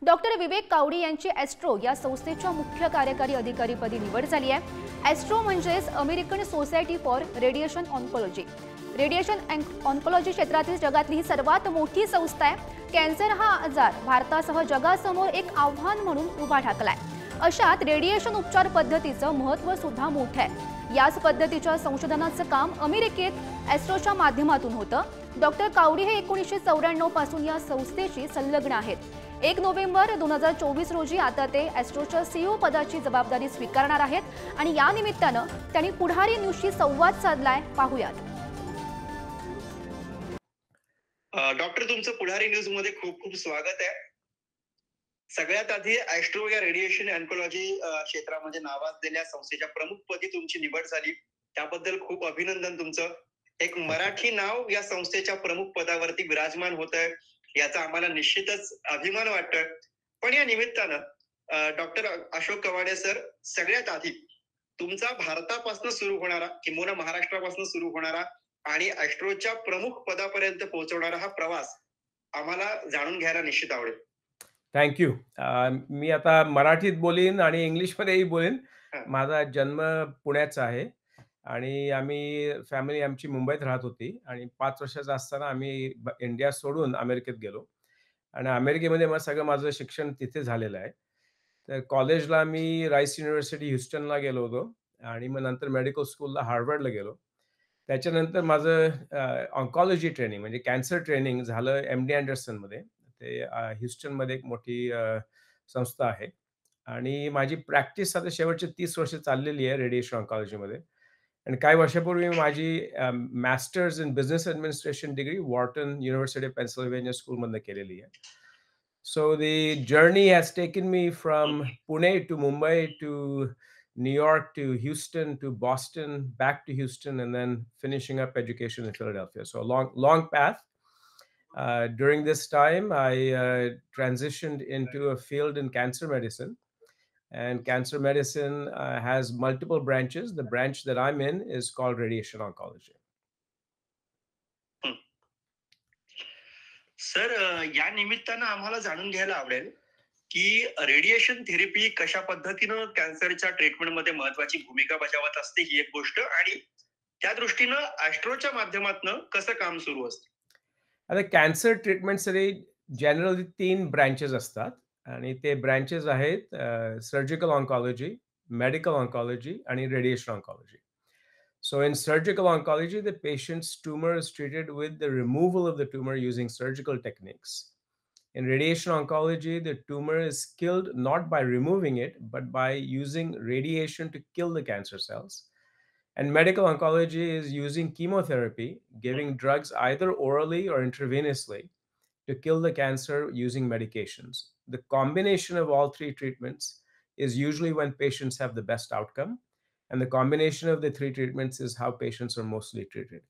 Doctor विवेक कावडी यांची Austro या संस्थेच्या मुख्य कार्यकारी अधिकारीपदी निवड झाली आहे. ॲस्ट्रो म्हणजेच American society for radiation oncology. Radiation oncology क्षेत्रातील जगातली ही सर्वात मोठी संस्था आहे. कॅन्सर हा आजार भारतासह जगासमोर एक आव्हान म्हणून उभा ठाकलाय. अशात रेडिएशन उपचार पद्धतीचं महत्त्व सुद्धा मोठं आहे. याच पद्धतीच्या संशोधनाचं काम अमेरिकेत ॲस्ट्रोच्या माध्यमातून होतं. डॉक्टर कावडी हे 1994 पासून या संस्थेशी संलग्न आहेत. 1 नोव्हेंबर 2024 रोजी आता ते ॲस्ट्रोच्या CEO पदाची जबाबदारी स्वीकारणार आहेत आणि या निमित्तानं त्यांनी पुढारी न्यूजशी संवाद साधलाय. पाहूयात. डॉक्टर, तुमचं पुढारी न्यूज मध्ये खूप खूप स्वागत आहे. सगळ्यात आधी ॲस्ट्रो या रेडिएशन ऑन्कोलॉजी क्षेत्रामध्ये नावाजलेल्या संस्थेच्या प्रमुखपदी तुमची निवड झाली, त्याबद्दल खूप अभिनंदन तुमचं. एक मराठी नाव या संस्थेच्या प्रमुख पदावरती विराजमान होत आहे, याचा आम्हाला निश्चितच अभिमान वाटतोय. पण या निमित्तानं डॉक्टर अशोक कवाडे सर, सगळ्यात आधी तुमचा भारतापासून सुरू होणारा किंवा महाराष्ट्रापासून सुरू होणारा आणि ॲस्ट्रोच्या प्रमुख पदापर्यंत पोहोचवणारा हा प्रवास आम्हाला जाणून घ्यायला निश्चित आवडेल. थँक्यू. मी आता मराठीत बोलीन आणि इंग्लिशमध्येही बोलीन. माझा जन्म पुण्याचा आहे आणि फॅमिली आमची मुंबईत राहत होती आणि 5 वर्षाचा असताना आम्ही इंडिया सोडून अमेरिकेत गेलो आणि अमेरिकेमध्ये सगळं माझं शिक्षण तिथे झालेलं आहे. तर कॉलेजला मी राईस युनिव्हर्सिटी ह्युस्टनला गेलो होतो आणि मग नंतर मेडिकल स्कूलला हार्वर्डला गेलो. त्याच्यानंतर माझं ऑन्कॉलॉजी ट्रेनिंग म्हणजे कॅन्सर ट्रेनिंग झालं MD अँडरसनमध्ये. ते ह्युस्टनमध्ये एक मोठी संस्था आहे आणि माझी प्रॅक्टिस आता शेवटची 30 वर्ष चाललेली आहे रेडिएशन ऑन्कॉलॉजीमध्ये. आणि काही वर्षापूर्वी माझी masters in business administration degree Wharton University of Pennsylvania स्कूलमधनं केलेली आहे. So the journey has taken me from Pune to Mumbai to New York to Houston to Boston, back to Houston, and then finishing up education in Philadelphia. So a long path. During this time, I transitioned into a field in cancer medicine. And cancer medicine has multiple branches. The branch that I'm in is called radiation oncology. Sir, या निमित्तानं आम्हाला जाणून घ्यायला आवडेल की radiation therapy कशा पद्धतीनं कॅन्सरच्या ट्रीटमेंटमध्ये महत्वाची भूमिका बजावत असते, ही एक गोष्ट, आणि त्या दृष्टीनं ॲस्ट्रोच्या माध्यमातून कसं काम सुरू असतं. आता कॅन्सर ट्रीटमेंटसाठी जनरली 3 ब्रँचेस असतात आणि ते ब्रँचेस आहेत सर्जिकल ऑन्कॉलॉजी, मेडिकल ऑन्कॉलॉजी आणि radiation oncology. So in surgical oncology, the patient's tumor is treated with the removal of the tumor using surgical techniques. In radiation oncology, the tumor is killed not by removing it, but by using radiation to kill the cancer cells. And medical oncology is using chemotherapy, giving drugs either orally or intravenously to kill the cancer using medications. The combination of all 3 treatments is usually when patients have the best outcome. And the combination of the 3 treatments is how patients are mostly treated.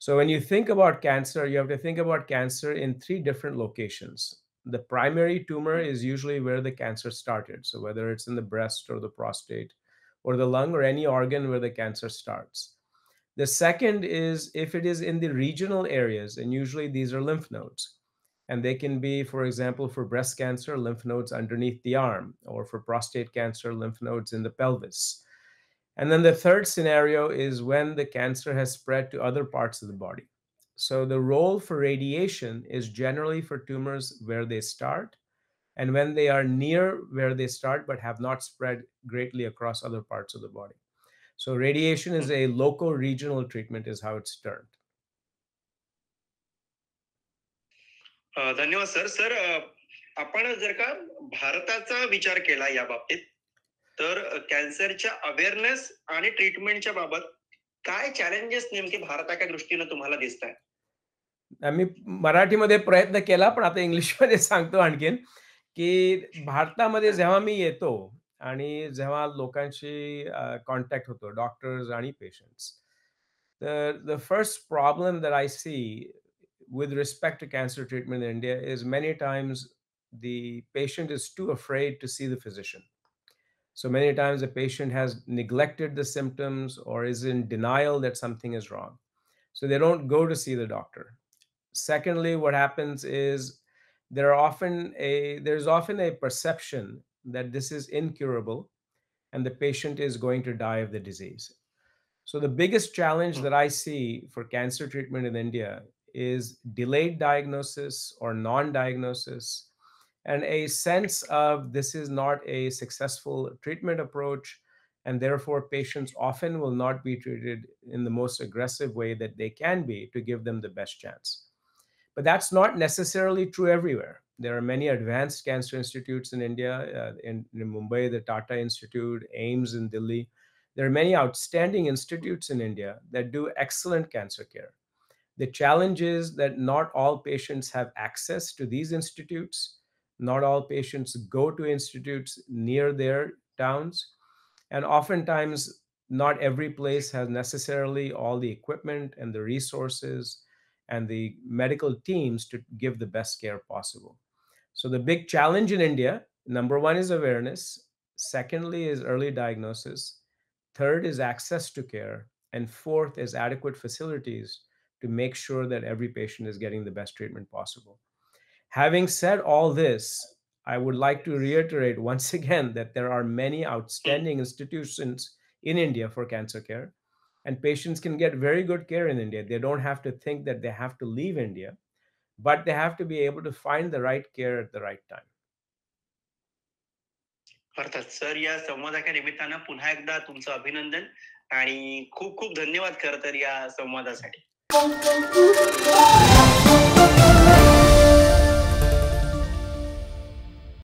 So when you think about cancer, you have to think about cancer in 3 different locations. The primary tumor is usually where the cancer started. So whether it's in the breast or the prostate or the lung or any organ where the cancer starts. The second is if it is in the regional areas, and usually these are lymph nodes. And they can be, for example, for breast cancer, lymph nodes underneath the arm, or for prostate cancer, lymph nodes in the pelvis. And then the third scenario is when the cancer has spread to other parts of the body. So the role for radiation is generally for tumors where they start and when they are near where they start but have not spread greatly across other parts of the body. So radiation is a local regional treatment is how it's termed. धन्यवाद sir. Sir, आपण जर का भारताचा विचार केला या बाबतीत, तर कॅन्सरच्या अवेअरनेस आणि ट्रीटमेंटच्या बाबत काय चॅलेंजेस नेमके भारताच्या दृष्टीने तुम्हाला दिसत आहेत? मी मराठीमध्ये प्रयत्न केला, पण आता इंग्लिशमध्ये सांगतो आणखीन, की भारतामध्ये जेव्हा मी येतो आणि जेव्हा लोकांशी कॉन्टॅक्ट होतो, डॉक्टर्स आणि पेशंट्स, तर the first problem that I see with respect to cancer treatment in India is many times the patient is too afraid to see the physician. So many times the patient has neglected the symptoms or is in denial that something is wrong. So they don't go to see the doctor. Secondly, what happens is there's often a perception that this is incurable and the patient is going to die of the disease. So the biggest challenge that I see for cancer treatment in India is delayed diagnosis or non-diagnosis, and a sense of this is not a successful treatment approach, and therefore patients often will not be treated in the most aggressive way that they can be to give them the best chance. But that's not necessarily true everywhere. There are many advanced cancer institutes in India, in Mumbai, the Tata Institute, AIMS in Delhi. There are many outstanding institutes in India that do excellent cancer care. The challenge is that not all patients have access to these institutes. Not all patients go to institutes near their towns. And oftentimes, not every place has necessarily all the equipment and the resources and the medical teams to give the best care possible. So, the big challenge in India, number one is awareness. Secondly, is early diagnosis. Third is access to care. And fourth is adequate facilities to make sure that every patient is getting the best treatment possible. Having said all this, I would like to reiterate once again that there are many outstanding institutions in India for cancer care, and patients can get very good care in India. They don't have to think that they have to leave India, but they have to be able to find the right care at the right time. अर्थात sir, या संवादाच्या निमित्तानं पुन्हा एकदा तुमचं अभिनंदन आणि खूप खूप धन्यवाद खरं तर या संवादासाठी.